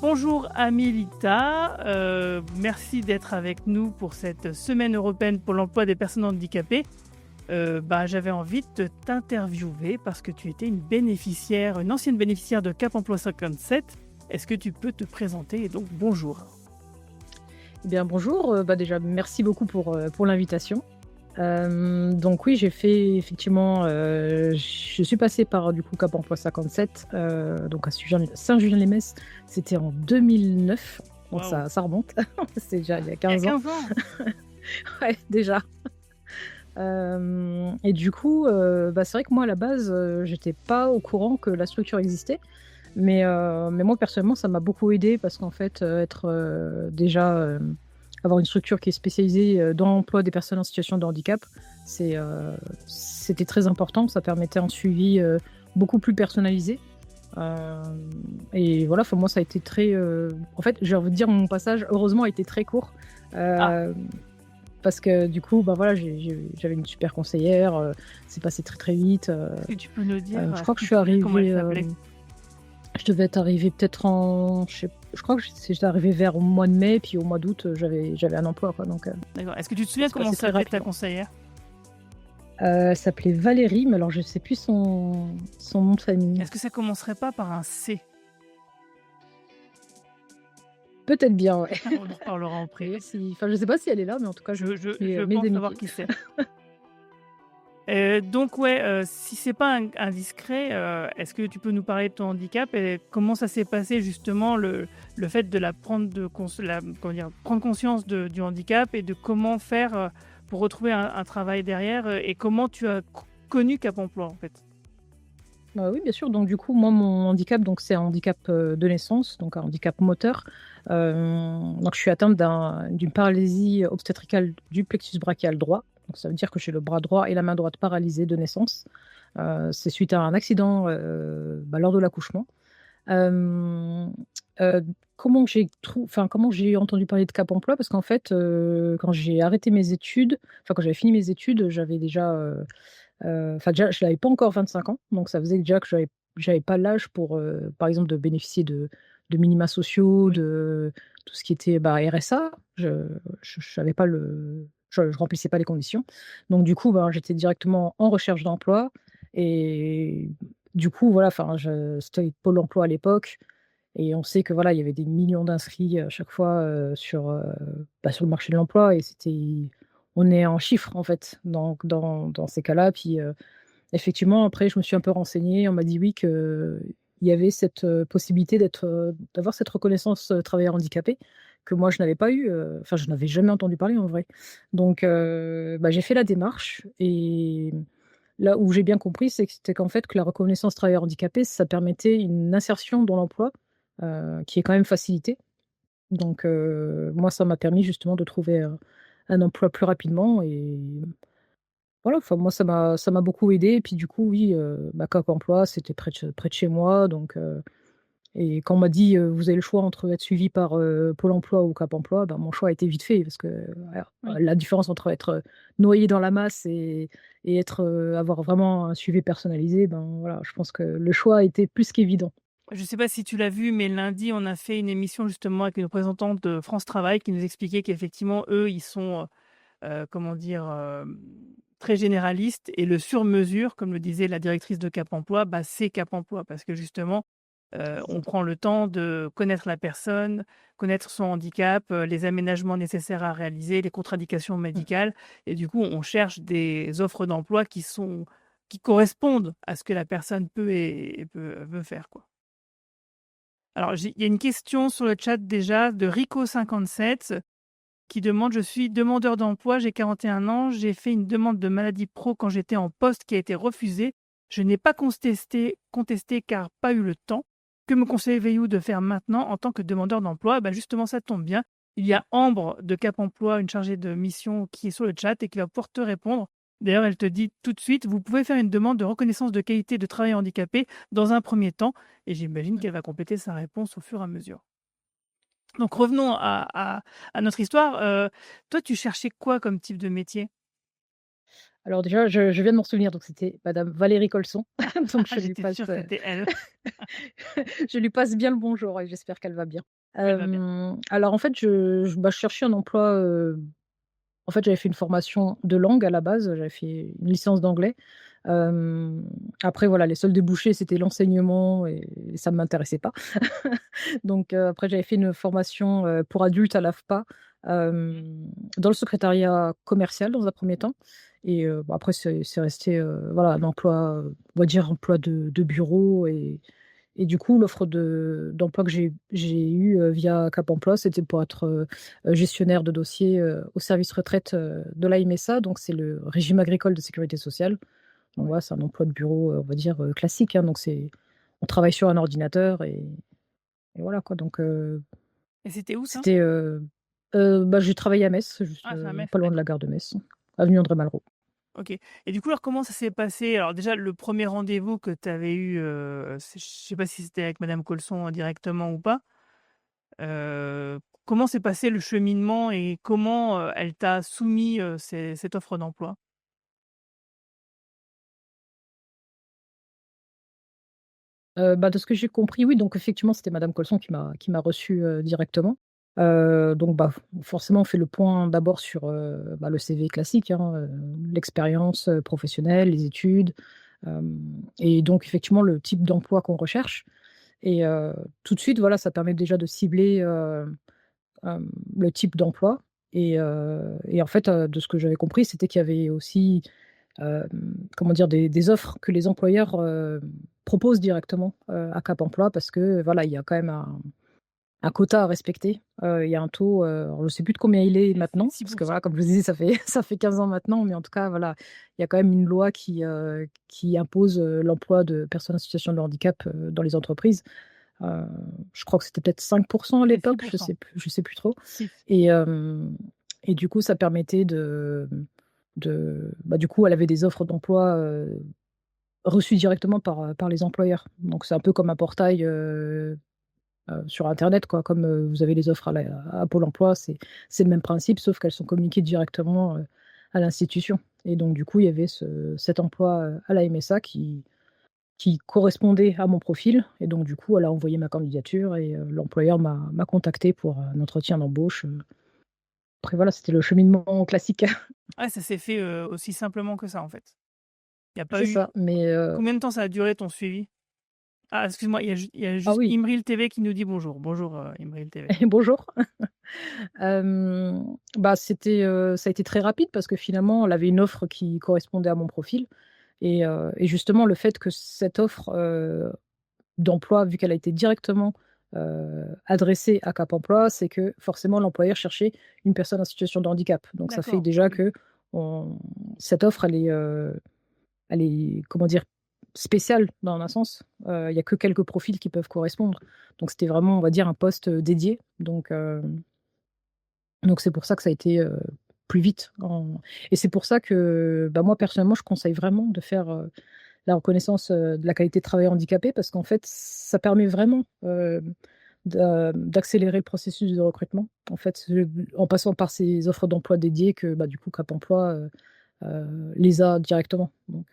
Bonjour Amélita, merci d'être avec nous pour cette semaine européenne pour l'emploi des personnes handicapées. J'avais envie de t'interviewer parce que tu étais une ancienne bénéficiaire de Cap Emploi 57. Est-ce que tu peux te présenter et donc bonjour. Eh bien bonjour, déjà merci beaucoup pour l'invitation. Donc oui, j'ai fait effectivement, je suis passée par du coup Cap Emploi 57, donc à Saint-Julien-les-Metz, c'était en 2009, donc Waouh. ça remonte, c'est déjà il y a Il y a 15 ans. 15 ans. Ouais, déjà. Et du coup, c'est vrai que moi à la base, j'étais pas au courant que la structure existait, mais moi personnellement ça m'a beaucoup aidée parce qu'en fait, avoir une structure qui est spécialisée, dans l'emploi des personnes en situation de handicap, c'était très important. Ça permettait un suivi, beaucoup plus personnalisé. Et voilà, enfin moi ça a été très, en fait, j'ai envie de dire mon passage heureusement a été très court, Ah, parce que du coup, voilà, j'avais une super conseillère, c'est passé très, très vite, est-ce que tu peux nous dire, je est-ce crois que que je tu te suis souviens comment elle arrivée, s'appelait? je devais être arrivée peut-être je crois que j'étais arrivée vers au mois de mai, puis au mois d'août, j'avais un emploi quoi, donc D'accord. Est-ce que tu te souviens c'est comment passé très s'appelait ta rapidement. conseillère? Elle s'appelait Valérie, mais alors je sais plus son nom de famille. Est-ce que ça commencerait pas par un C? Peut-être bien, ouais. On en reparlera après. D'ailleurs je sais pas si elle est là, mais en tout cas je Je je fais, je mes pense savoir amitiés. qui c'est. Donc ouais, si c'est pas indiscret, est-ce que tu peux nous parler de ton handicap et comment ça s'est passé justement le fait de la prendre de cons la comment dire? Prendre conscience du handicap et de comment faire, pour retrouver un travail derrière, et comment tu as connu Cap Emploi, en fait? Bah, oui, bien sûr, donc du coup, moi, mon handicap, donc c'est un handicap, de naissance, donc un handicap moteur. Donc je suis atteinte d'une paralysie obstétricale du plexus brachial droit. Donc ça veut dire que j'ai le bras droit et la main droite paralysés de naissance. C'est suite à un accident, lors de l'accouchement. Hem, comment j'ai entendu parler de Cap Emploi? Parce qu'en fait, quand j'ai arrêté mes études, quand j'avais fini mes études, j'avais déjà, déjà je n'avais pas encore 25 ans, donc ça faisait déjà que j'avais pas l'âge pour, par exemple, de bénéficier de minima sociaux, Oui. de tout ce qui était, RSA. Je n'avais pas je remplissais pas les conditions. Donc du coup, j'étais directement en recherche d'emploi et du coup, voilà, c'était Pôle emploi à l'époque et on sait que, voilà, il y avait des millions d'inscrits à chaque fois, sur le marché de l'emploi et on est en chiffres, en fait, donc dans ces cas-là. Puis, effectivement, après, je me suis un peu renseignée. On m'a dit oui, qu'il y avait cette, possibilité d'avoir cette reconnaissance, travailleur handicapé que moi je n'avais pas eu, je n'avais jamais entendu parler en vrai. Donc, j'ai fait la démarche et là où j'ai bien compris, c'était qu'en fait, que la reconnaissance travailleur handicapé, ça permettait une insertion dans l'emploi, qui est quand même facilitée. Donc, moi, ça m'a permis justement de trouver, un emploi plus rapidement et voilà, enfin moi ça m'a beaucoup aidée et puis du coup oui, Cap Emploi c'était près de chez moi donc et quand on m'a dit: «Vous avez le choix entre être suivi par, Pôle emploi ou Cap Emploi», mon choix a été vite fait parce que voilà, Oui. la différence entre être, noyé dans la masse et avoir vraiment un suivi personnalisé, voilà, je pense que le choix a été plus qu'évident. Je ne sais pas si tu l'as vu, mais lundi, on a fait une émission justement avec une représentante de France Travail qui nous expliquait qu'effectivement, eux, ils sont, comment dire? Très généralistes et le sur mesure, comme le disait la directrice de Cap Emploi, c'est Cap Emploi parce que justement, on prend le temps de connaître la personne, connaître son handicap, les aménagements nécessaires à réaliser, les contre-indications Mmh. médicales et du coup, on cherche des offres d'emploi qui correspondent à ce que la personne peut et veut faire, quoi. Alors il y a une question sur le chat déjà de Rico57 qui demande: «Je suis demandeur d'emploi, j'ai 41 ans, j'ai fait une demande de maladie pro quand j'étais en poste qui a été refusée. Je n'ai pas contesté car pas eu le temps. Que me conseillez-vous de faire maintenant en tant que demandeur d'emploi?» Justement, ça tombe bien. Il y a Ambre de Cap Emploi, une chargée de mission qui est sur le chat et qui va pouvoir te répondre. D'ailleurs, elle te dit tout de suite: «Vous pouvez faire une demande de reconnaissance de qualité de travail handicapé dans un premier temps», et j'imagine qu'elle va compléter sa réponse au fur et à mesure. Donc revenons à notre histoire, toi, tu cherchais quoi comme type de métier? Alors déjà, je viens de m'en souvenir, donc c'était madame Valérie Colson, donc Ah, j'étais sûre que c'était elle. je lui passe bien le bonjour et j'espère qu'elle va bien. Elle va bien. Alors en fait, je cherchais un emploi, en fait, j'avais fait une formation de langue à la base, j'avais fait une licence d'anglais. Après voilà, les seuls débouchés, c'était l'enseignement et ça ne m'intéressait pas. Donc après j'avais fait une formation, pour adultes à l'AFPA, Mmh. dans le secrétariat commercial dans un premier temps et bon après c'est resté, voilà un emploi, on va dire emploi de bureau et du coup l'offre d'emploi que j'ai eue, via Cap Emploi, c'était pour être, gestionnaire de dossier, au service retraite, de la MSA, donc c'est le régime agricole de sécurité sociale. Donc Ouais. voilà, c'est un emploi de bureau, on va dire, classique, hein, donc on travaille sur un ordinateur et voilà quoi, donc Et c'était où ça? c'était, bah, j'ai travaillé à Metz, juste, Ah, c'est un MEF, pas loin de la d'accord. gare de Metz, avenue André Malraux. OK, et du coup, alors comment ça s'est passé? Alors déjà, le premier rendez-vous que tu avais eu, c'est je sais pas si c'était avec madame Colson, directement ou pas? Comment s'est passé le cheminement et comment, elle t'a soumis, cette offre d'emploi? Bah, de ce que j'ai compris, oui, donc effectivement, c'était madame Colson qui m'a reçue, directement. Donc bah, forcément, on fait le point d'abord sur, bah, le CV classique, hein, l'expérience, professionnelle, les études, et donc effectivement, le type d'emploi qu'on recherche et tout de suite, voilà, ça permet déjà de cibler, le type d'emploi et en fait, de ce que j'avais compris, c'était qu'il y avait aussi, comment dire? Des offres que les employeurs, proposent directement, à Cap Emploi parce que, voilà, il y a quand même un quota à respecter. Il y a un taux, alors je ne sais plus de combien il est C'est maintenant, six parce pour que voilà, cent. comme je vous disais, ça fait ça fait 15 ans maintenant, mais en tout cas, voilà, il y a quand même une loi qui impose, l'emploi de personnes en situation de handicap, dans les entreprises. Heu, je crois que c'était peut-être 5 à C'est six l'époque, pour cent. je sais plus trop 6. et et du coup, ça permettait de bah, du coup, elle avait des offres d'emploi, reçues directement par les employeurs. Donc c'est un peu comme un portail, sur internet quoi, comme, vous avez les offres à Pôle emploi, c'est le même principe sauf qu'elles sont communiquées directement, à l'institution et donc du coup, il y avait cet emploi, à la MSA qui correspondait à mon profil et donc du coup, elle a envoyé ma candidature et l'employeur m'a contactée pour un entretien d'embauche, après voilà, c'était le cheminement classique. Ah, ça s'est fait, aussi simplement que ça, en fait? Il y a pas C'est eu ça, mais combien de temps ça a duré ton suivi? Ah, excuse-moi, il y a ah juste oui, Imril TV qui nous dit bonjour. Bonjour, Imril TV. bonjour. Bah, ça a été très rapide parce que finalement, elle avait une offre qui correspondait à mon profil et justement le fait que cette offre, d'emploi, vu qu'elle a été directement, adressée à Cap Emploi, c'est que forcément l'employeur cherchait une personne en situation de handicap. Donc ça fait D'accord, déjà oui. que on cette offre, elle est, comment dire? Spéciale dans un sens. Il y a que quelques profils qui peuvent correspondre. Donc c'était vraiment, on va dire, un poste, dédié. Donc c'est pour ça que ça a été, plus vite en et c'est pour ça que, bah, moi personnellement, je conseille vraiment de faire, la reconnaissance, de la qualité de travail handicapé parce qu'en fait, ça permet vraiment, d'accélérer le processus de recrutement. En fait, en passant par ces offres d'emploi dédiées que, bah, du coup Cap Emploi, les a directement. Donc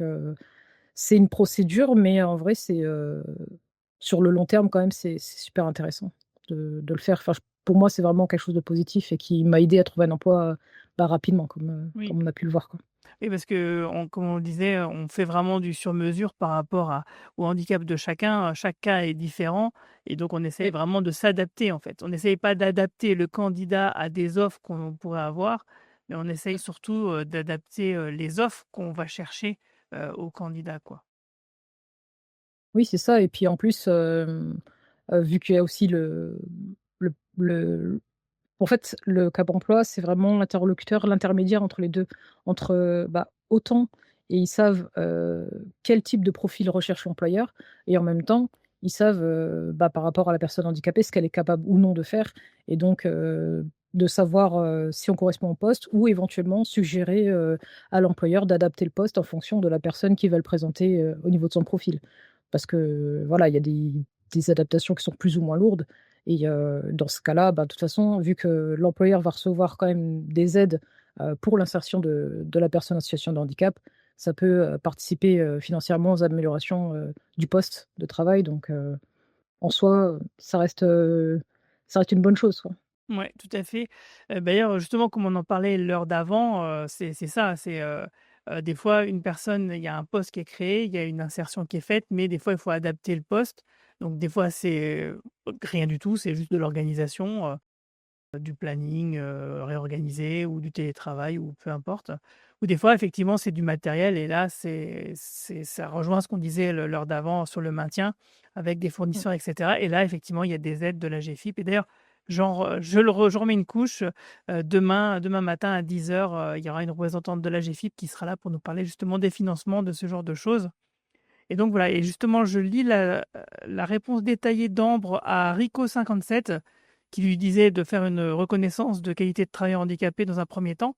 c'est une procédure, mais en vrai, sur le long terme quand même, c'est super intéressant de le faire. Enfin, pour moi, c'est vraiment quelque chose de positif et qui m'a aidé à trouver un emploi, bah, rapidement Oui. comme on a pu le voir, quoi. Oui, parce que comme on le disait, on fait vraiment du sur-mesure par rapport au handicap de chacun. Chaque cas est différent et donc on essaye Oui, vraiment de s'adapter, en fait. On n'essaye pas d'adapter le candidat à des offres qu'on pourrait avoir, mais on essaye surtout, d'adapter, les offres qu'on va chercher, aux candidats, quoi. oui, c'est ça et puis en plus, vu qu'il y a aussi le en fait, le Cap emploi, c'est vraiment l'interlocuteur, l'intermédiaire entre les 2, entre, bah, autant et ils savent, quel type de profil recherche l'employeur et en même temps, ils savent, bah, par rapport à la personne handicapée, ce qu'elle est capable ou non de faire et donc de savoir si on correspond au poste ou éventuellement suggérer à l'employeur d'adapter le poste en fonction de la personne qui va le présenter au niveau de son profil. Parce que voilà, il y a des adaptations qui sont plus ou moins lourdes. Et dans ce cas-là, bah, de toute façon, vu que l'employeur va recevoir quand même des aides pour l'insertion de la personne en situation de handicap, ça peut participer financièrement aux améliorations du poste de travail. Donc, en soi, ça reste une bonne chose, quoi. Ouais, tout à fait. D'ailleurs, justement, comme on en parlait l'heure d'avant, c'est ça, des fois une personne il y a un poste qui est créé, il y a une insertion qui est faite, mais des fois, il faut adapter le poste. Donc des fois, c'est, rien du tout, c'est juste de l'organisation, du planning, réorganisé ou du télétravail ou peu importe. Ou des fois, effectivement, c'est du matériel et là, ça rejoint ce qu'on disait l'heure d'avant sur le maintien avec des Mmh. fournisseurs et cetera et là, effectivement, il y a des aides de la GFIP et d'ailleurs, genre, je remets une couche, demain matin à 10:00, il y aura une représentante de la GFIP qui sera là pour nous parler justement des financements, de ce genre de choses et donc voilà et justement, je lis la réponse détaillée d'Ambre à Rico57 qui lui disait de faire une reconnaissance de qualité de travailleur handicapé dans un premier temps.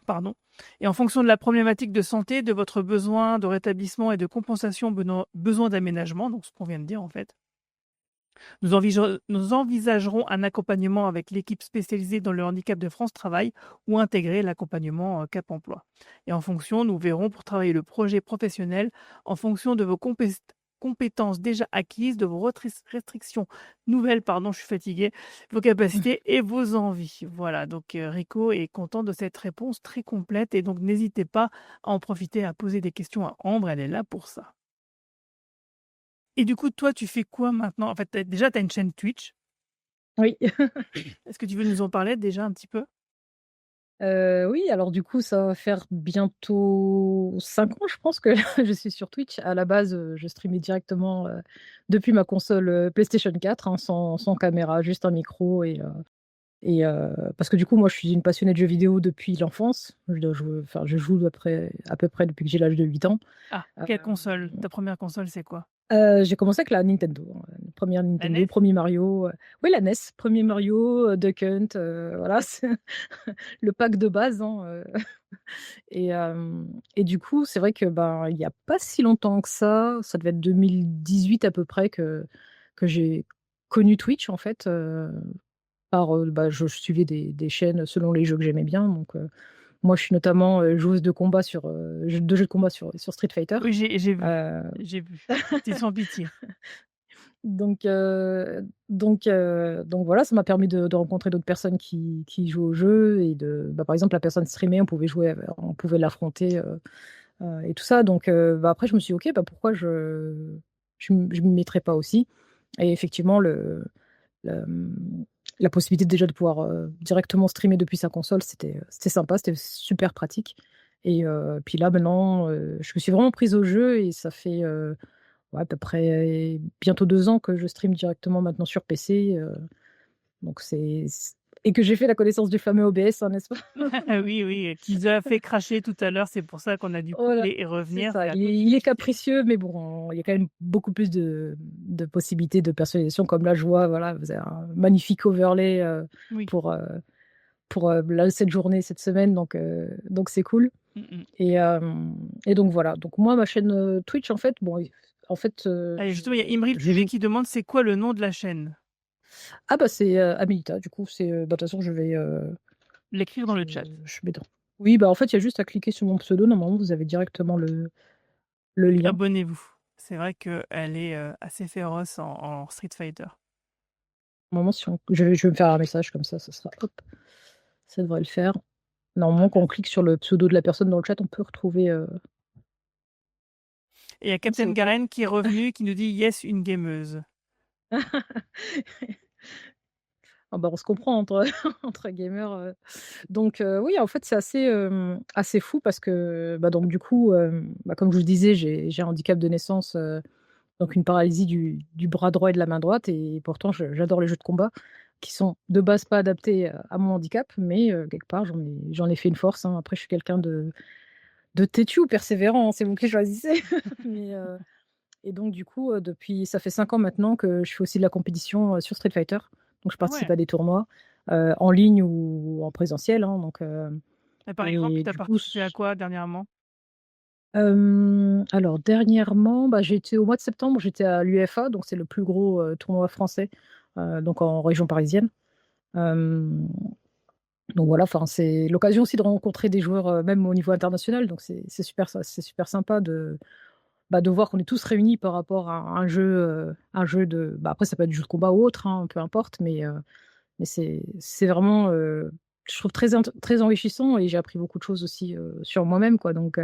Pardon. Et en fonction de la problématique de santé, de votre besoin de rétablissement et de compensation, besoin d'aménagement, donc ce qu'on vient de dire en fait, nous envisagerons un accompagnement avec l'équipe spécialisée dans le handicap de France Travail ou intégrer l'accompagnement Cap Emploi. Et en fonction, nous verrons pour travailler le projet professionnel en fonction de vos compétences déjà acquises, de vos restrictions nouvelles, pardon, je suis fatiguée, vos capacités et vos envies. Voilà, donc Rico est content de cette réponse très complète et donc n'hésitez pas à en profiter à poser des questions à Ambre, elle est là pour ça. Et du coup, toi, tu fais quoi maintenant? En fait, déjà, tu as une chaîne Twitch. Oui. Est-ce que tu veux nous en parler déjà un petit peu? Oui, alors du coup, ça va faire bientôt 5 ans, je pense que je suis sur Twitch. À la base, je streamais directement, depuis ma console, PlayStation 4, hein, sans caméra, juste un micro parce que du coup, moi, je suis une passionnée de jeux vidéo depuis l'enfance. Je dois jouer enfin, je joue à peu près depuis que j'ai l'âge de 8 ans. Ah, quelle Hem console? Ta première console, c'est quoi? J'ai commencé avec la Nintendo, hein, 1 La Nintendo, NES? 1 Mario, oui la NES, 1 Mario, Duck Hunt, voilà, c'est le pack de base, hein, et du coup, c'est vrai que, ben, il y a pas si longtemps que ça devait être 2018 à peu près que j'ai connu Twitch en fait, bah, je suivais des chaînes selon les jeux que j'aimais bien donc moi je suis notamment, joueuse de combat de jeux de combat sur Street Fighter, Oui, j'ai vu, heu j'ai vu. C'est sans pitié. Donc donc voilà, ça m'a permis de rencontrer d'autres personnes qui jouent au jeu et bah, par exemple, la personne streamait, on pouvait l'affronter, et tout ça donc bah, après je me suis dit: «OK, bah, pourquoi je m'y mettrais pas aussi?» Et effectivement le, mmh, la possibilité déjà de pouvoir, directement streamer depuis sa console, c'était sympa, c'était super pratique et puis là maintenant, je me suis vraiment prise au jeu et ça fait, ouais, à peu près bientôt 2 ans que je stream directement maintenant sur PC, donc et que j'ai fait la connaissance du fameux OBS, hein, n'est-ce pas? Oui, oui, qui nous a fait cracher tout à l'heure, c'est pour ça qu'on a dû Voilà, couper et c'est revenir, ça. c'est à cause Il est capricieux, mais bon, il y a quand même beaucoup plus de possibilités de personnalisation. Comme là, je vois, voilà, vous avez un magnifique overlay, oui. pour, là, cette journée, cette semaine, donc c'est cool Mmh mh. et donc voilà. Donc moi, ma chaîne, Twitch, en fait, bon, en fait, Allez, justement, il y a Imril je TV joue qui demande: «C'est quoi le nom de la chaîne?» ah bah, c'est, Amelita, du coup, bah, de toute façon, L'écrire dans le chat. je mets dans oui, bah, en fait, il y a juste à cliquer sur mon pseudo, normalement, vous avez directement le Donc lien. abonnez-vous. C'est vrai qu'elle est, assez féroce en Street Fighter. Normalement, si on je vais me faire un message comme ça sera hop, ça devrait le faire. Ah Normalement, quand on merci. clique sur le pseudo de la personne dans le chat, on peut retrouver, Et il y a c'est Captain OK. Garen qui est revenu, qui nous dit: «Yes, une gameuse». Ah bah, on se comprend entre entre gamers, donc oui, en fait, c'est assez fou parce que, bah, donc du coup, bah, comme je vous disais, j'ai un handicap de naissance, donc une paralysie du bras droit et de la main droite et pourtant j'adore les jeux de combat qui sont de base pas adaptés, à mon handicap mais quelque part j'en ai fait une force, hein. Après je suis quelqu'un de têtu ou persévérant, hein, c'est vous qui choisissez mais et donc du coup, depuis ça fait 5 ans maintenant que je fais aussi de la compétition, sur Street Fighter, donc je Ah participe ouais. à des tournois. en ligne ou en présentiel, hein, donc Et par exemple, et tu as du coup participé à quoi dernièrement? alors dernièrement, bah, j'étais au mois de septembre, j'étais à l'UEFA, donc c'est le plus gros, tournoi français, donc en région parisienne. Hem, donc voilà, enfin, c'est l'occasion aussi de rencontrer des joueurs, même au niveau international, donc c'est super sympa de voir qu'on est tous réunis par rapport à un jeu de bah, après ça peut être du jeu de combat ou autre, hein, peu importe, mais c'est vraiment, je trouve très enrichissant et j'ai appris beaucoup de choses aussi, sur moi-même, quoi, donc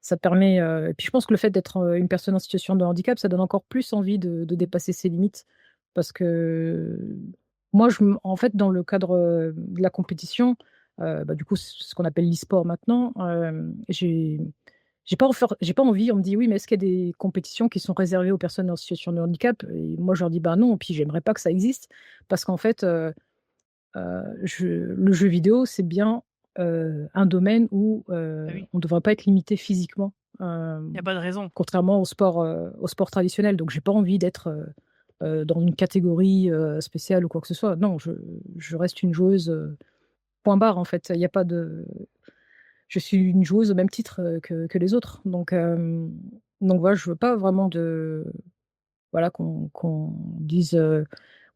ça permet, et puis je pense que le fait d'être, une personne en situation de handicap, ça donne encore plus envie de dépasser ses limites parce que moi, en fait, dans le cadre, de la compétition, bah, du coup, ce qu'on appelle l'e-sport maintenant, j'ai pas envie. On me dit: «Oui, mais est-ce qu'il y a des compétitions qui sont réservées aux personnes en situation de handicap?» Et moi, je leur dis: «Bah, non, puis j'aimerais pas que ça existe» parce qu'en fait, le jeu vidéo, c'est bien, un domaine où, Ah oui, on ne devrait pas être limité physiquement, il y a pas de raison. contrairement au sport traditionnel. Donc j'ai pas envie d'être, dans une catégorie, spéciale ou quoi que ce soit. Non, je reste une joueuse, point barre, en fait. Il y a pas de Je suis une joueuse au même titre, que les autres. Donc voilà, je veux pas vraiment voilà, qu'on dise,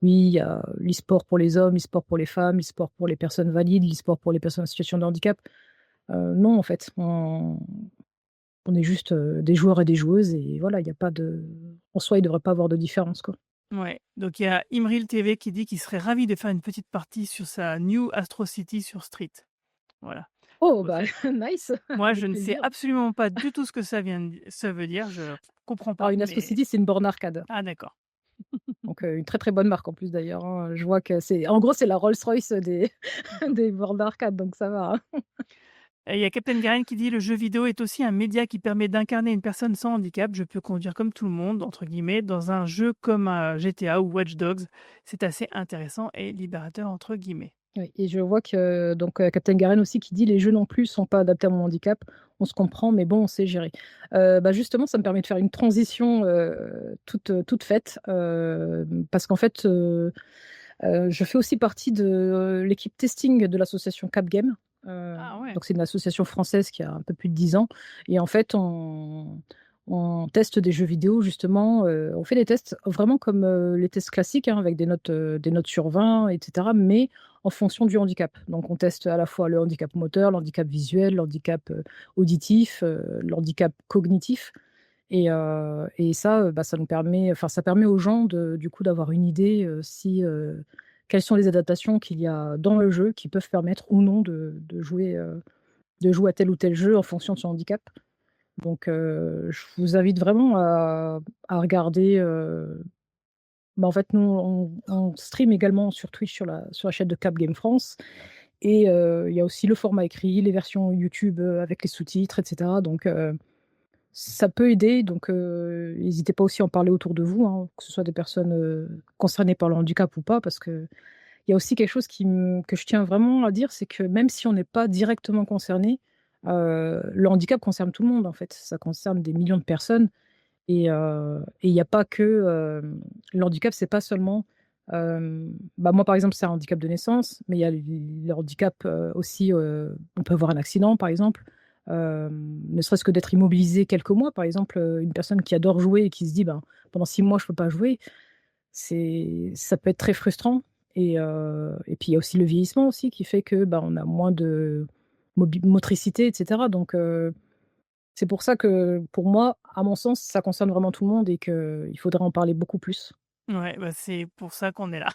oui, il y a l'e-sport pour les hommes, l'e-sport pour les femmes, l'e-sport pour les personnes valides, l'e-sport pour les personnes en situation de handicap. Non, en fait, on est juste, des joueurs et des joueuses et voilà, il y a pas de en soi, il devrait pas avoir de différence, quoi. Ouais, donc il y a Imril TV qui dit qu'il serait ravi de faire une petite partie sur sa New Astro City sur Street. Voilà. Oh Bon, bah, nice, moi, je avec ne sais plaisir. absolument pas du tout ce que ça veut dire, je comprends Alors pas, une Astro mais City, c'est une borne arcade, ah d'accord. donc une très, très bonne marque en plus d'ailleurs, hein. Je vois que c'est en gros, c'est la Rolls-Royce des des bornes d'arcade, donc ça va, hein. Et il y a Captain Garen qui dit: «Le jeu vidéo est aussi un média qui permet d'incarner une personne sans handicap. Je peux conduire comme tout le monde» entre guillemets, dans un jeu comme, GTA ou Watch Dogs. C'est assez intéressant et libérateur entre guillemets. Oui et je vois que donc Captain Garen aussi qui dit: «Les jeux non plus sont pas adaptés à mon handicap. On se comprend, mais bon, on sait gérer». Bah, justement, ça me permet de faire une transition, toute faite, parce qu'en fait, je fais aussi partie de, l'équipe testing de l'association Capgame. Ah ouais, Donc c'est une association française qui a un peu plus de 10 ans et en fait, on teste des jeux vidéo justement, on fait des tests vraiment comme, les tests classiques, hein, avec des notes sur 20 et cetera, mais en fonction du handicap. Donc on teste à la fois le handicap moteur, le handicap visuel, le handicap, auditif, le handicap cognitif et ça, bah, ça permet aux gens du coup d'avoir une idée, si, quelles sont les adaptations qu'il y a dans le jeu qui peuvent permettre ou non de jouer à tel ou tel jeu en fonction de son handicap. Donc je vous invite vraiment à regarder, bah, en fait, nous, on stream également sur Twitch sur la chaîne de Cap Game France et il y a aussi le format écrit, les versions YouTube, avec les sous-titres et cetera. Donc ça peut aider, donc n'hésitez pas aussi à en parler autour de vous, hein, que ce soit des personnes, concernées par le handicap ou pas, parce qu'il y a aussi quelque chose que je tiens vraiment à dire, c'est que même si on n'est pas directement concerné, le handicap concerne tout le monde, en fait. Ça concerne des millions de personnes et il y a pas que, le handicap, c'est pas seulement, bah, moi, par exemple, c'est un handicap de naissance, mais il y a le handicap, aussi, on peut avoir un accident, par exemple, ne serait-ce que d'être immobilisé quelques mois, par exemple, une personne qui adore jouer et qui se dit: «Ben, pendant 6 mois, je peux pas jouer», ça peut être très frustrant et puis il y a aussi le vieillissement aussi qui fait que, bah, on a moins de motricité et cetera donc c'est pour ça que, pour moi, à mon sens, ça concerne vraiment tout le monde et qu'il faudrait en parler beaucoup plus. ouais, bah, c'est pour ça qu'on est là.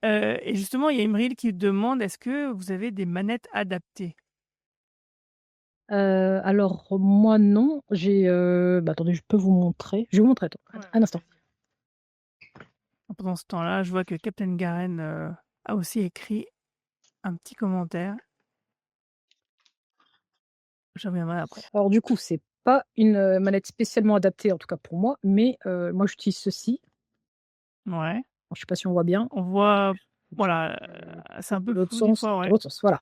Et justement, il y a Imril qui demande: «Est-ce que vous avez des manettes adaptées?» Alors moi non, bah, attendez, je peux vous montrer. Je vais vous montrer, attends, Ouais, un ouais, instant. vas-y. Pendant ce temps-là, je vois que Captain Garen, a aussi écrit un petit commentaire. Je reviendrai après. Alors du coup, c'est pas une, manette spécialement adaptée, en tout cas pour moi, mais moi j'utilise ceci. Ouais, Alors je sais pas si on voit bien. on voit Je voilà, c'est un tourne de peu l'autre flou des sens, fois, de ouais. l'autre sens, voilà.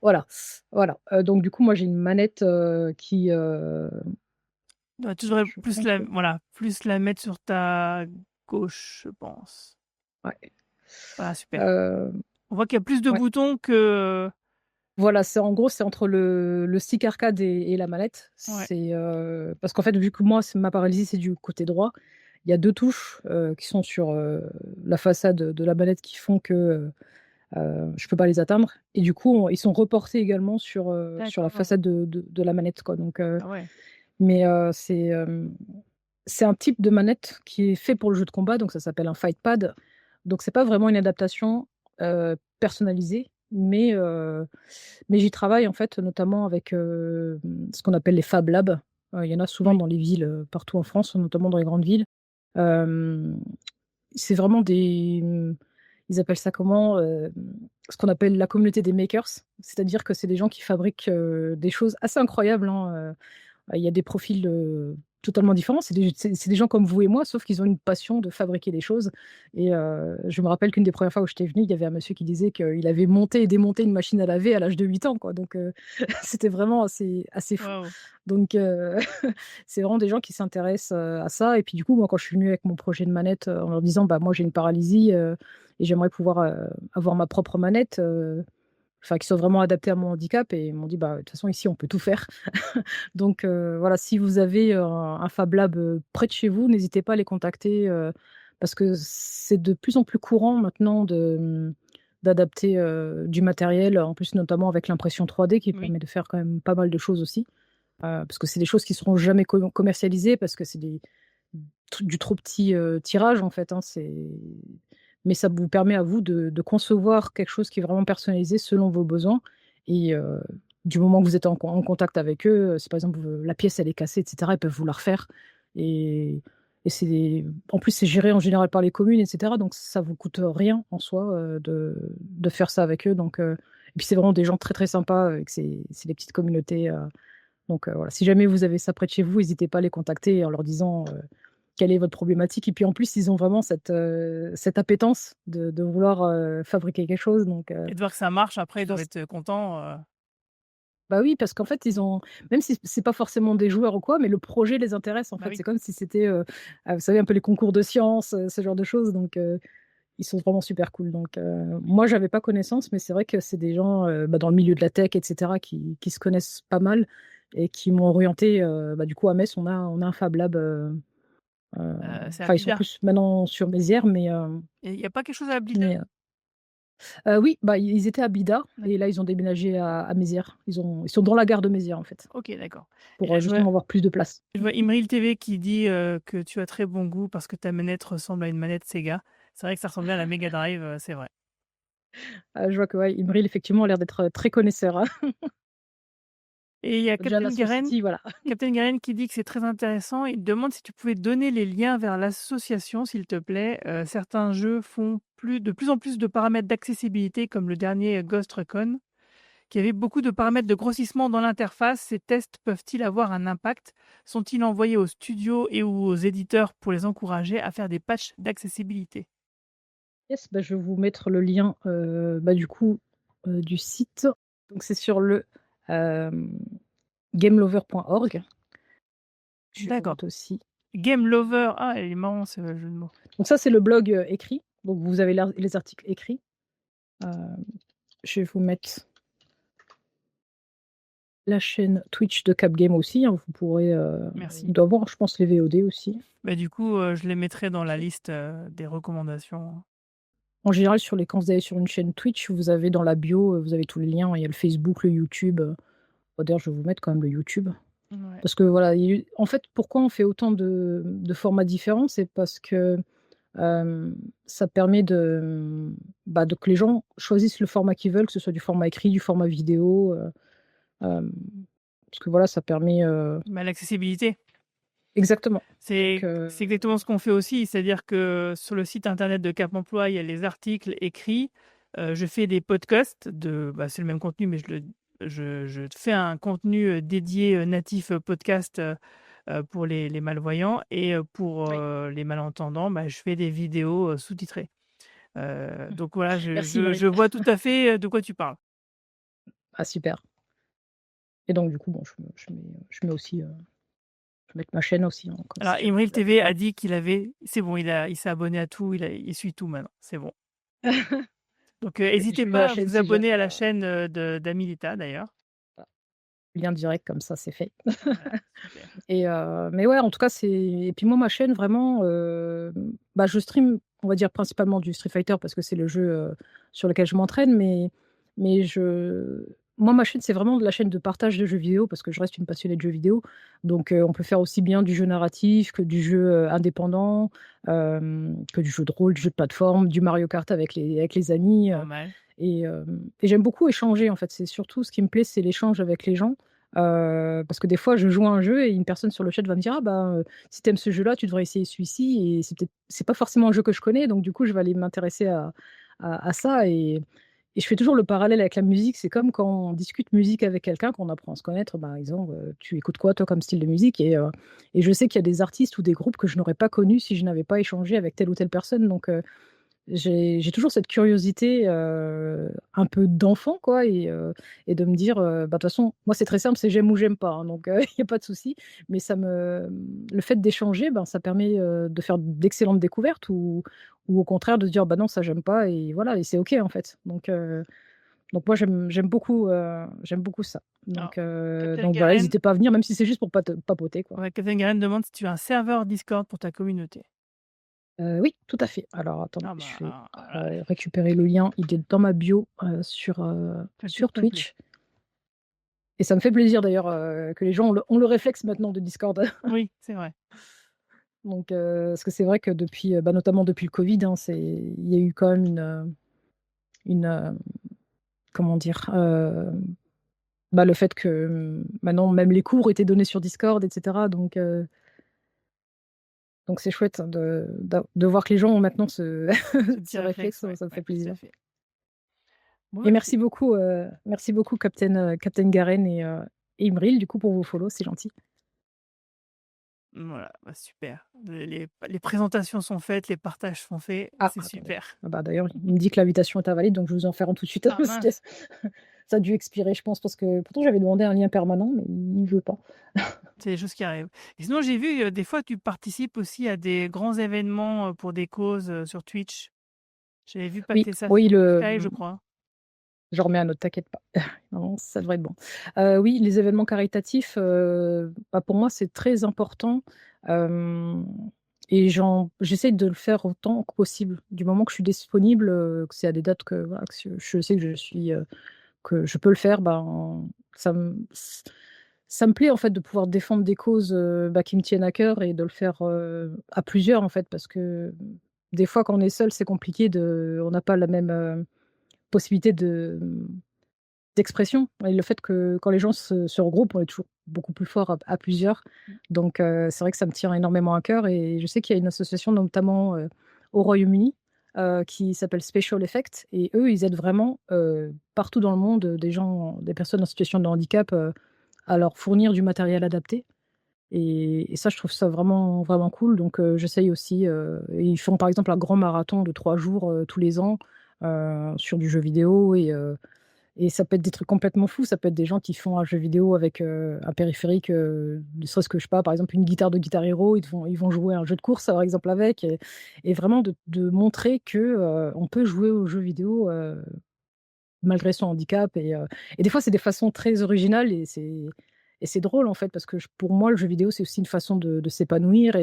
Voilà, voilà, donc du coup, moi j'ai une manette, qui, Ouais, tu devrais je plus pense la que voilà, plus la mettre sur ta gauche, je pense. ouais. Ah super. Heu, On voit qu'il y a plus de ouais. boutons que Voilà, c'est en gros, c'est entre le stick arcade et la manette. ouais, Parce qu'en fait, vu que moi, c'est ma paralysie, c'est du côté droit, il y a 2 touches, qui sont sur, la façade de la manette qui font que, je peux pas les atteindre et du coup, ils sont reportés également sur la d'accord. façade de la manette, quoi, donc Ah ouais. mais c'est un type de manette qui est fait pour le jeu de combat, donc ça s'appelle un fight pad. Donc c'est pas vraiment une adaptation, personnalisée, mais j'y travaille en fait, notamment avec, ce qu'on appelle les Fab Labs. Il y en a souvent Oui, dans les villes, partout en France, notamment dans les grandes villes. Hem, c'est vraiment ils appellent ça comment? Ce qu'on appelle la communauté des makers. C'est-à-dire que c'est des gens qui fabriquent, des choses assez incroyables, hein. Il y a des profils, totalement différents. C'est des gens comme vous et moi, sauf qu'ils ont une passion de fabriquer des choses et je me rappelle qu'une des premières fois où j'étais venue, il y avait un monsieur qui disait qu'il avait monté et démonté une machine à laver à l'âge de 8 ans, quoi, donc c'était vraiment assez fou. waouh. Donc c'est vraiment des gens qui s'intéressent, à ça et puis du coup, moi, quand je suis venue avec mon projet de manette, en leur disant: «Bah, moi, j'ai une paralysie, et j'aimerais pouvoir, avoir ma propre manette, enfin, qui soit vraiment adaptée à mon handicap» et ils m'ont dit: «Bah, de toute façon, ici, on peut tout faire». Donc voilà, si vous avez, un Fab Lab, près de chez vous, n'hésitez pas à les contacter, parce que c'est de plus en plus courant maintenant d'adapter, du matériel, en plus notamment avec l'impression 3D qui Oui, permet de faire quand même pas mal de choses aussi. Parce que c'est des choses qui seront jamais commercialisées parce que c'est du trop petit, tirage en fait, hein, mais ça vous permet à vous de concevoir quelque chose qui est vraiment personnalisé selon vos besoins et du moment que vous êtes en contact avec eux, si par exemple, la pièce elle est cassée et cetera, ils peuvent vous la refaire et en plus c'est géré en général par les communes et cetera, donc ça vous coûte rien en soi, de faire ça avec eux, donc et puis c'est vraiment des gens très, très sympas, et que c'est des petites communautés, donc voilà. Si jamais vous avez ça près de chez vous, n'hésitez pas à les contacter en leur disant, quelle est votre problématique et puis en plus, ils ont vraiment cette appétence de vouloir, fabriquer quelque chose donc et de voir que ça marche après, ils je doivent pense être contents, bah, oui, parce qu'en fait, ils ont même si c'est pas forcément des joueurs ou quoi, mais le projet les intéresse, en bah fait. oui. C'est comme si c'était, vous savez, un peu les concours de sciences, ce genre de choses donc ils sont vraiment super cool donc moi, j'avais pas connaissance, mais c'est vrai que c'est des gens, bah, dans le milieu de la tech et cetera qui se connaissent pas mal et qui m'ont orientée, bah, du coup, à Metz, on a un Fab Lab, C'est à enfin, ils sont Bida plus maintenant sur Mézières, et il y a pas quelque chose à Blida? mais oui, bah, ils étaient à Bida et D'accord. là, ils ont déménagé à Mézières. Ils sont dans la gare de Mézières, en fait, OK, d'accord et pour, justement avoir plus de place. je vois Imril TV qui dit, que tu as très bon goût parce que ta manette ressemble à une manette Sega. C'est vrai que ça ressemble bien à la Mega Drive, c'est vrai. Je vois que, ouais, Imril, effectivement, a l'air d'être, très connaisseur, hein. Et il y a Déjà la Society, voilà. Captain Garen qui dit que c'est très intéressant. Il demande si tu pouvais donner les liens vers l'association, s'il te plaît. Certains jeux font de plus en plus de paramètres d'accessibilité, comme le dernier Ghost Recon, qui avait beaucoup de paramètres de grossissement dans l'interface. Ces tests peuvent-ils avoir un impact? Sont-ils envoyés aux studios et ou aux éditeurs pour les encourager à faire des patchs d'accessibilité? Yes, bah, je vais vous mettre le lien, bah, du coup, du site. Donc c'est sur le, hem, gamelover.org. Je vais vous D'accord. mettre aussi Game Lover. Ah, il est marrant ce jeu de mots. donc ça, c'est le blog, écrit. Donc vous avez les articles écrits. Heu, je vais vous mettre la chaîne Twitch de Capgame aussi, hein, vous pourrez, Merci. il doit avoir, je pense, les VOD aussi. Bah, du coup, je les mettrai dans la liste des recommandations. En général, quand vous allez sur une chaîne Twitch, vous avez dans la bio, vous avez tous les liens. Il y a le Facebook, le YouTube, d'ailleurs, je vais vous mettre quand même le YouTube. Ouais. Parce que voilà, en fait, pourquoi on fait autant de formats différents? C'est parce que, ça permet bah, que les gens choisissent le format qu'ils veulent, que ce soit du format écrit, du format vidéo, hem, parce que voilà, ça permet, Bah, l'accessibilité. exactement. Donc C'est exactement ce qu'on fait aussi, c'est-à-dire que sur le site internet de Cap Emploi, il y a les articles écrits. Je fais des podcasts c'est le même contenu, mais je fais un contenu, dédié, natif, podcast, pour les malvoyants et pour, oui. les malentendants, bah, je fais des vidéos, sous-titrées. Donc voilà, Merci Marie. je vois tout à fait, de quoi tu parles. Ah super et donc du coup, bon, je mets aussi, je vais mettre ma chaîne aussi, hein, comme Alors si jamais Imril vous avez TV a dit qu'il avait c'est bon, il s'est abonné à tout, il suit tout maintenant, c'est bon. Donc, Et puis je hésitez suivrai la pas à chaîne vous si abonner jamais, à la chaîne, d'Amilita d'ailleurs. lien direct comme ça, c'est fait. Voilà, super. Mais ouais, en tout cas, c'est et puis moi, ma chaîne vraiment, bah, je stream, on va dire principalement du Street Fighter parce que c'est le jeu, sur lequel je m'entraîne, mais moi, ma chaîne, c'est vraiment de la chaîne de partage de jeux vidéo parce que je reste une passionnée de jeux vidéo. Donc, on peut faire aussi bien du jeu narratif que du jeu, indépendant, que du jeu de rôle, du jeu de plateforme, du Mario Kart avec les amis, Pas mal. et j'aime beaucoup échanger, en fait. C'est surtout ce qui me plaît, c'est l'échange avec les gens. Parce que des fois, je joue à un jeu et une personne sur le chat va me dire: «Ah bah, si t'aimes ce jeu-là, tu devrais essayer celui-ci» et c'est pas forcément un jeu que je connais, donc du coup, je vais aller m'intéresser à ça et je fais toujours le parallèle avec la musique. C'est comme quand on discute musique avec quelqu'un, qu'on apprend à se connaître, par exemple, «Tu écoutes quoi toi comme style de musique?» et je sais qu'il y a des artistes ou des groupes que je n'aurais pas connus si je n'avais pas échangé avec telle ou telle personne, donc j'ai toujours cette curiosité, un peu d'enfant quoi et de me dire, bah, de toute façon, moi c'est très simple, c'est j'aime ou j'aime pas, hein, donc il y a pas de souci. Mais le fait d'échanger, ben, ça permet, de faire d'excellentes découvertes ou au contraire de se dire: «Bah, non, ça j'aime pas» et voilà et c'est OK en fait. Donc moi j'aime beaucoup ça. Alors, Donc Captain donc voilà, Garen n'hésitez pas à venir même si c'est juste pour papoter quoi. ouais, Captain Garen demande si tu as un serveur Discord pour ta communauté. Oui, tout à fait. Alors attendez, Ah je bah, vais, voilà, récupérer le lien. Il est dans ma bio, tu tout sur complet. Twitch et ça me fait plaisir d'ailleurs, que les gens ont le réflexe maintenant de Discord. Oui, c'est vrai. Donc parce que c'est vrai que depuis, bah, notamment depuis le covid, hein, il y a eu quand même une, comment dire? Bah, le fait que, maintenant même les cours étaient donnés sur Discord et cetera donc c'est chouette de voir que les gens ont maintenant ce Ce petit ce réflexe, réflexe, ouais, ça me fait ouais, tout à plaisir. fait. Bon, Et bah, c'est merci beaucoup Captain Garen et Imril du coup pour vos follow, c'est gentil. voilà, bah, super. Les présentations sont faites, les partages sont faits, Ah c'est attendez, super. ah bah, d'ailleurs il me dit que l'invitation est invalide donc je vous en fais un tout de suite Ah parce que mince! ça a dû expirer je pense parce que pourtant j'avais demandé un lien permanent mais il veut pas. C'est des choses qui arrivent. Et sinon, j'ai vu, des fois, tu participes aussi à des grands événements, pour des causes, sur Twitch. J'avais vu Oui, passer ça oui sur Blue Sky, je crois. j'en remets un autre, t'inquiète pas. Non, ça devrait être bon. Oui, les événements caritatifs, bah, pour moi, c'est très important, hem et j'essaye de le faire autant que possible. Du moment que je suis disponible, que c'est à des dates que voilà, que je sais que je peux le faire, ben, ça me ça me plaît, en fait, de pouvoir défendre des causes, bah, qui me tiennent à cœur et de le faire, à plusieurs, en fait, parce que, des fois, quand on est seul, c'est compliqué on n'a pas la même, possibilité d'expression et le fait que quand les gens se regroupent, on est toujours beaucoup plus fort à plusieurs. Mmh. Donc c'est vrai que ça me tient énormément à cœur et je sais qu'il y a une association notamment, au Royaume-Uni, qui s'appelle Special Effects et eux, ils aident vraiment, partout dans le monde, des personnes en situation de handicap, à leur fournir du matériel adapté et ça, je trouve ça vraiment, vraiment cool donc j'essaye aussi, et ils font par exemple un grand marathon de 3 jours, tous les ans, sur du jeu vidéo et ça peut être des trucs complètement fous. Ça peut être des gens qui font un jeu vidéo avec, un périphérique, ne serait-ce que, je sais pas, par exemple, une guitare de Guitar Hero, ils vont jouer à un jeu de course, par exemple, avec et vraiment de montrer que, on peut jouer aux jeux vidéo, malgré son handicap et des fois, c'est des façons très originales et c'est drôle, en fait, parce que pour moi, le jeu vidéo, c'est aussi une façon de s'épanouir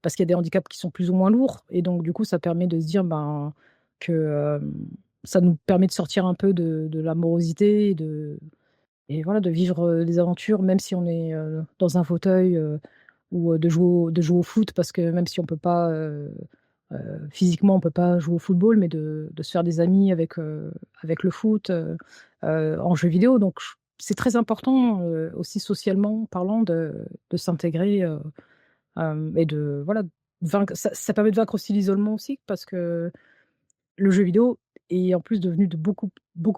parce qu'il y a des handicaps qui sont plus ou moins lourds et donc du coup, ça permet de se dire, ben, que, ça nous permet de sortir un peu de la morosité et voilà, de vivre, des aventures même si on est, dans un fauteuil, ou, de jouer au foot parce que même si on peut pas, physiquement on peut pas jouer au football, mais de se faire des amis avec le foot, en jeu vidéo donc c'est très important, aussi socialement parlant de s'intégrer, et de voilà, vaincre ça permet de vaincre aussi l'isolement aussi parce que le jeu vidéo est en plus devenu de beaucoup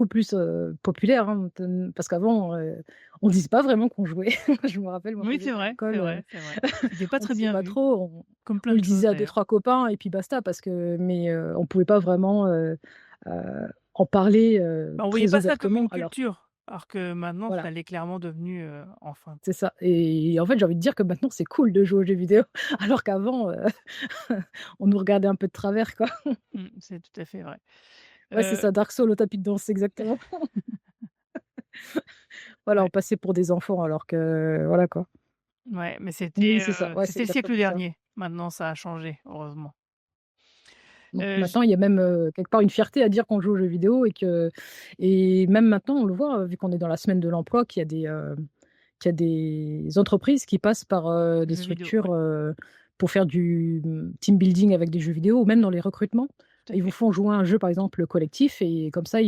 plus, populaire, hein, parce qu'avant, on disait pas vraiment qu'on jouait. Je me rappelle moi quand Oui, c'est j'étais à vrai, c'est l'école, vrai, c'est vrai. C'était pas on très disait bien pas vu, trop, comme on plein le de choses disait à deux d'ailleurs. trois copains et puis basta parce que on pouvait pas vraiment, en parler, Bah, on voyait très pas ça comme ouvertement une alors culture. Alors que maintenant, Voilà, ça l'est clairement devenu, enfin. c'est ça et en fait, j'ai envie de dire que maintenant, c'est cool de jouer aux jeux vidéo alors qu'avant, on nous regardait un peu de travers, quoi. C'est tout à fait vrai. Ouais, c'est Heu, ça, Dark Souls au tapis de danse, exactement. Voilà, ouais, on passait pour des enfants alors que voilà, quoi. ouais, mais Oui, c'est ça, ouais, c'est c'était le siècle exactement ça. dernier. Maintenant, ça a changé, heureusement. Donc J maintenant, il y a même, quelque part une fierté à dire qu'on joue aux jeux vidéo et même maintenant, on le voit, vu qu'on est dans la semaine de l'emploi, qu'il y a des entreprises qui passent par, des jeux vidéo, ouais, structures, pour faire du, team building avec des jeux vidéo ou même dans les recrutements. tout à Ils vous fait, font jouer à un jeu, par exemple, collectif et comme ça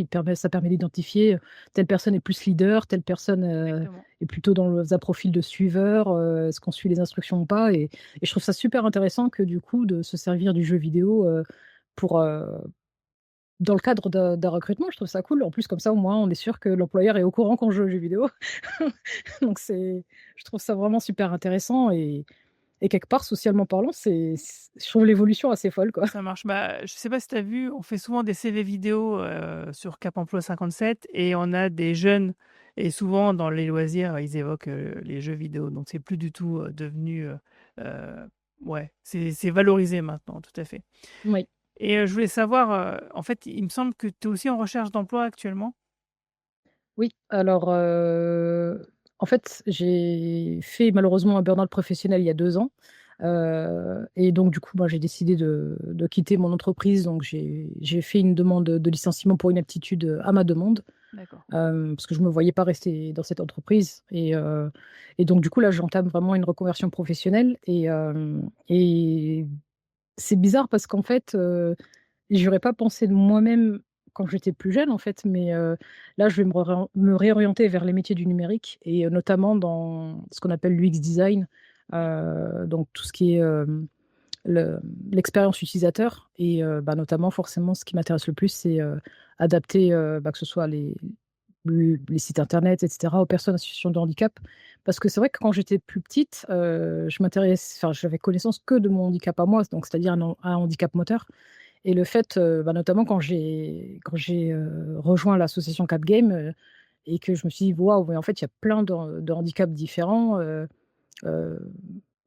permet d'identifier, telle personne est plus leader, telle personne, exactement. est plutôt dans un profil de suiveur, est-ce qu'on suit les instructions ou pas et je trouve ça super intéressant que du coup, de se servir du jeu vidéo, pour, dans le cadre d'un recrutement, je trouve ça cool. En plus, comme ça, au moins, on est sûr que l'employeur est au courant qu'on joue aux jeux vidéo. Donc je trouve ça vraiment super intéressant et quelque part, socialement parlant, je trouve l'évolution assez folle, quoi. Ça marche. Bah, je sais pas si tu as vu, on fait souvent des CV vidéo, sur Cap Emploi 57 et on a des jeunes et souvent dans les loisirs, ils évoquent, les jeux vidéo. Donc c'est plus du tout, devenu, ouais, c'est valorisé maintenant, tout à fait. Oui. Et je voulais savoir, en fait, il me semble que tu es aussi en recherche d'emploi actuellement? Oui, alors, en fait, j'ai fait malheureusement un burn-out professionnel il y a 2 ans, et donc du coup, bah, j'ai décidé de quitter mon entreprise, donc j'ai fait une demande de licenciement pour inaptitude, à ma demande. D'accord. Parce que je me voyais pas rester dans cette entreprise et donc du coup, là, j'entame vraiment une reconversion professionnelle et c'est bizarre parce qu'en fait, j'aurais pas pensé de moi-même quand j'étais plus jeune, en fait, mais là, je vais me réorienter vers les métiers du numérique et notamment dans ce qu'on appelle l'UX design, donc tout ce qui est, le l'expérience utilisateur et bah, notamment forcément ce qui m'intéresse le plus, c'est, adapter, bah, que ce soit les sites internet et cetera aux personnes en situation de handicap. Parce que c'est vrai que quand j'étais plus petite, j'avais connaissance que de mon handicap à moi, donc c'est-à-dire un handicap moteur et le fait, bah, notamment quand j'ai rejoint l'association Cap Game, et que je me suis dit: «Waouh, mais en fait, il y a plein de handicaps différents», heu,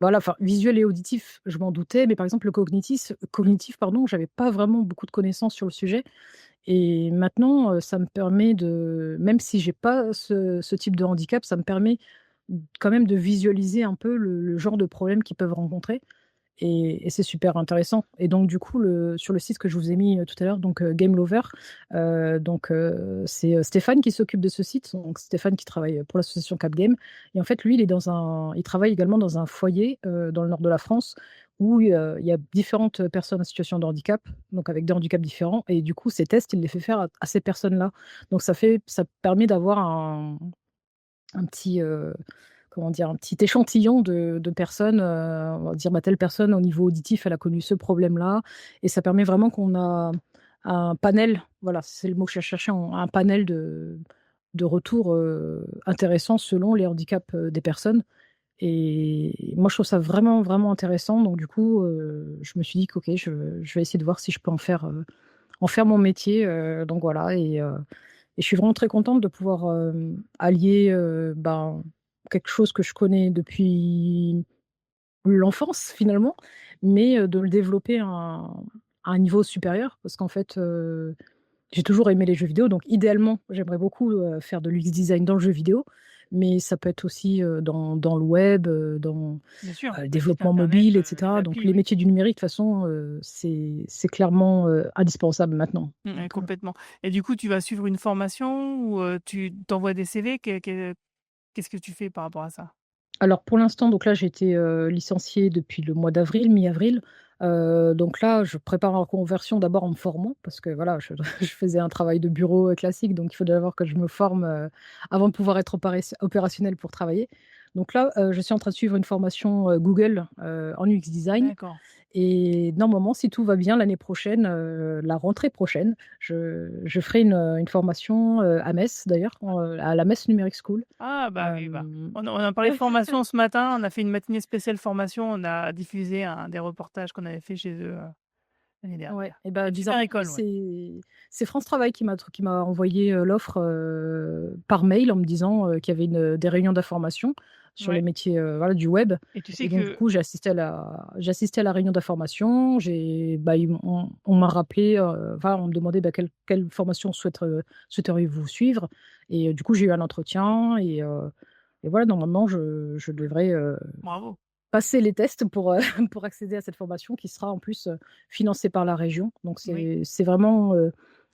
voilà, enfin, visuel et auditif, je m'en doutais, mais par exemple, le cognitif, pardon, j'avais pas vraiment beaucoup de connaissances sur le sujet et maintenant, ça me permet même si j'ai pas ce type de handicap, ça me permet quand même de visualiser un peu le genre de problèmes qu'ils peuvent rencontrer et c'est super intéressant et donc du coup, sur le site que je vous ai mis, tout à l'heure, donc Game Lover, c'est, Stéphane qui s'occupe de ce site, donc Stéphane qui travaille pour l'association Cap Game et en fait, lui, il travaille également dans un foyer, dans le nord de la France où, il y a différentes personnes en situation de handicap, donc avec des handicaps différents et du coup, ces tests, il les fait faire à ces personnes-là. Donc ça permet d'avoir un petit, comment dire? Un petit échantillon de personnes, on va dire, bah, telle personne au niveau auditif, elle a connu ce problème-là et ça permet vraiment qu'on a un panel, voilà, c'est le mot que je cherchais, un panel de retours, intéressants selon les handicaps, des personnes et moi je trouve ça vraiment, vraiment intéressant donc du coup, je me suis dit qu'OK, je vais essayer de voir si je peux en faire mon métier, donc voilà et je suis vraiment très contente de pouvoir, allier, ben, quelque chose que je connais depuis l'enfance finalement, mais de le développer à un niveau supérieur parce qu'en fait, j'ai toujours aimé les jeux vidéo donc idéalement, j'aimerais beaucoup, faire de l'UX design dans le jeu vidéo, mais ça peut être aussi, dans le web, dans, Bien sûr, le le site développement internet, mobile et les cetera donc applis, les oui. métiers du numérique de toute façon, c'est clairement, indispensable maintenant Ouais, donc complètement. Et du coup, tu vas suivre une formation ou tu t'envoies des CV? Qu'est-ce que tu fais par rapport à ça? Alors pour l'instant, donc là, j'ai été, licenciée depuis le mois d'avril, mi-avril. Donc là, je prépare la reconversion d'abord en me formant parce que voilà, je je faisais un travail de bureau, classique, donc il faut d'abord que je me forme, avant de pouvoir être opérationnelle pour travailler. Donc là, je suis en train de suivre une formation, Google, en UX design D'accord. et normalement, si tout va bien, l'année prochaine, la rentrée prochaine, je ferai une formation, à Metz d'ailleurs, à la Metz Numérique School. Ah bah oui, bah, Hem on a parlé formation ce matin, on a fait une matinée spéciale formation, on a diffusé un des reportages qu'on avait fait chez eux, l'année Ouais dernière. et bah, Super bizarrement, école, ouais. c'est France Travail qui m'a envoyé, l'offre, par mail en me disant, qu'il y avait des réunions d'information sur les Ouais, métiers, voilà, du web et tu sais et donc du que coup, j'ai assisté à la réunion d'information. On m'a rappelé, enfin, on me demandait, bah, quelle formation souhaiteriez-vous suivre et du coup, j'ai eu un entretien et voilà, normalement, je devrais, bravo. passer les tests pour, pour accéder à cette formation qui sera en plus, financée par la région. Donc Oui. c'est vraiment,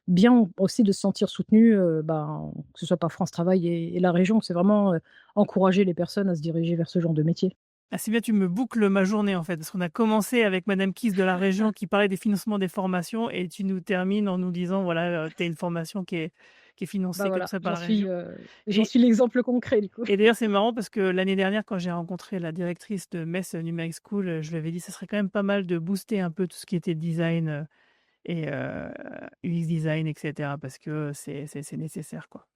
bien aussi de se sentir soutenu, ben, que ce soit par France Travail et la région. C'est vraiment, encourager les personnes à se diriger vers ce genre de métier. Ah, c'est bien, tu me boucles ma journée, en fait, parce qu'on a commencé avec madame Kiss de la région qui parlait des financements des formations et tu nous termines en nous disant, voilà, tu as une formation qui est Bah, financée comme voilà, ça par la région j'en et suis l'exemple concret du coup. et d'ailleurs, c'est marrant parce que l'année dernière, quand j'ai rencontré la directrice de Metz Numérique School, je lui avais dit: «Ça serait quand même pas mal de booster un peu tout ce qui était design, et UX design et cetera parce que c'est nécessaire, quoi».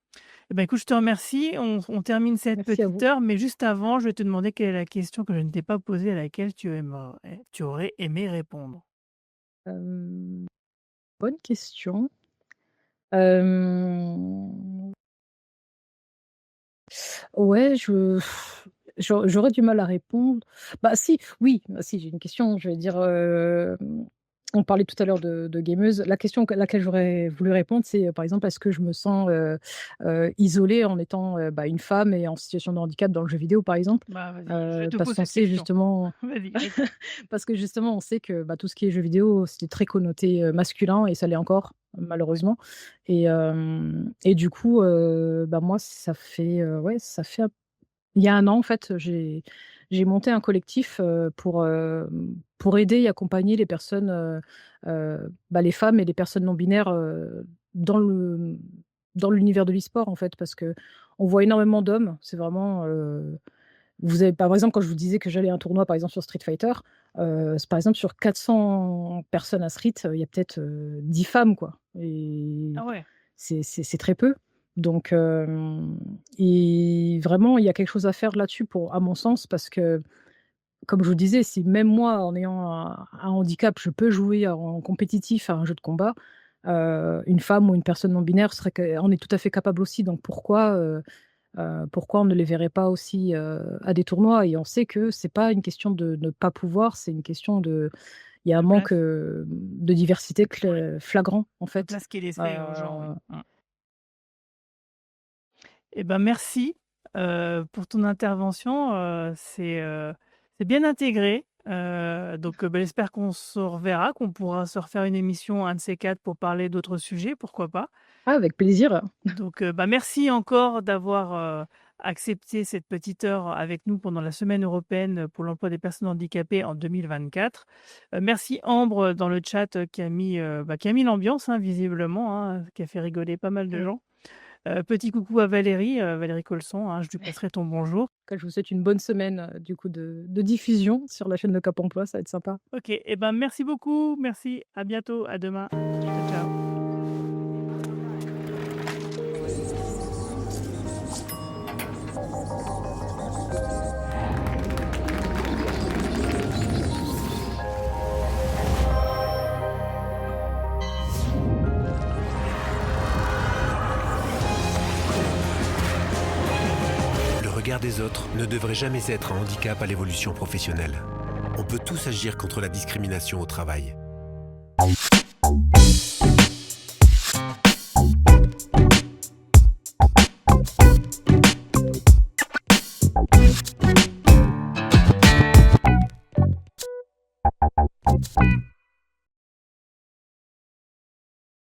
Eh ben, écoute, je te remercie. On termine cette Merci à petite vous. heure, mais juste avant, je vais te demander quelle est la question que je ne t'ai pas posée, à laquelle tu aurais aimé répondre? Hem, Bonne question. Hem, ouais, j'aurais du mal à répondre. Bah si, oui, bah si, j'ai une question, je vais dire, on parlait tout à l'heure de gameuse. La question à laquelle j'aurais voulu répondre, c'est, par exemple, est-ce que je me sens, isolée en étant, bah, une femme et en situation de handicap dans le jeu vidéo, par exemple? Bah, vas-y, je te Parce pose qu'on cette sait question. justement Vas-y, réponds. parce que justement, on sait que, bah, tout ce qui est jeux vidéo, c'est très connoté, masculin et ça l'est encore, Ouais, malheureusement et du coup, bah, moi, ouais, ça fait il y a un an, en fait, j'ai monté un collectif, pour aider et accompagner les personnes, bah, les femmes et les personnes non binaires, dans dans l'univers de l'e-sport, en fait. Parce qu'on voit énormément d'hommes, c'est vraiment, vous avez par exemple, quand je vous disais que j'allais à un tournoi, par exemple, sur Street Fighter, c'est par exemple sur 400 personnes inscrites, il y a peut-être, 10 femmes, quoi et ah ouais, c'est très peu. Donc et vraiment, il y a quelque chose à faire là-dessus pour à mon sens, parce que, comme je vous disais, si même moi, en ayant un handicap, je peux jouer en compétitif à un jeu de combat, une femme ou une personne non binaire en est tout à fait capable aussi. Donc pourquoi on ne les verrait pas aussi, à des tournois? Et on sait que c'est pas une question de ne pas pouvoir, c'est une question il y a un de manque, place. de diversité Ouais, flagrant, en de fait. place qui est laissée aux gens, oui. Heu, Eh ben, merci, pour ton intervention, c'est bien intégré, donc bah, j'espère qu'on se reverra, qu'on pourra se refaire une émission, un de ces 4 pour parler d'autres sujets, pourquoi pas. avec plaisir. Donc bah, merci encore d'avoir, accepté cette petite heure avec nous pendant la semaine européenne, pour l'emploi des personnes handicapées en 2024. Merci Ambre, dans le chat, qui a mis l'ambiance, hein, visiblement, hein, qui a fait rigoler pas mal de Mmh. gens. Petit coucou à Valérie, Valérie Colson, hein, je lui passerai ton bonjour. Je vous souhaite une bonne semaine, du coup de diffusion sur la chaîne de Cap Emploi, ça va être sympa. OK et ben, merci beaucoup, merci, à bientôt, à demain. Ciao, ciao. Le regard des autres ne devrait jamais être un handicap à l'évolution professionnelle. On peut tous agir contre la discrimination au travail.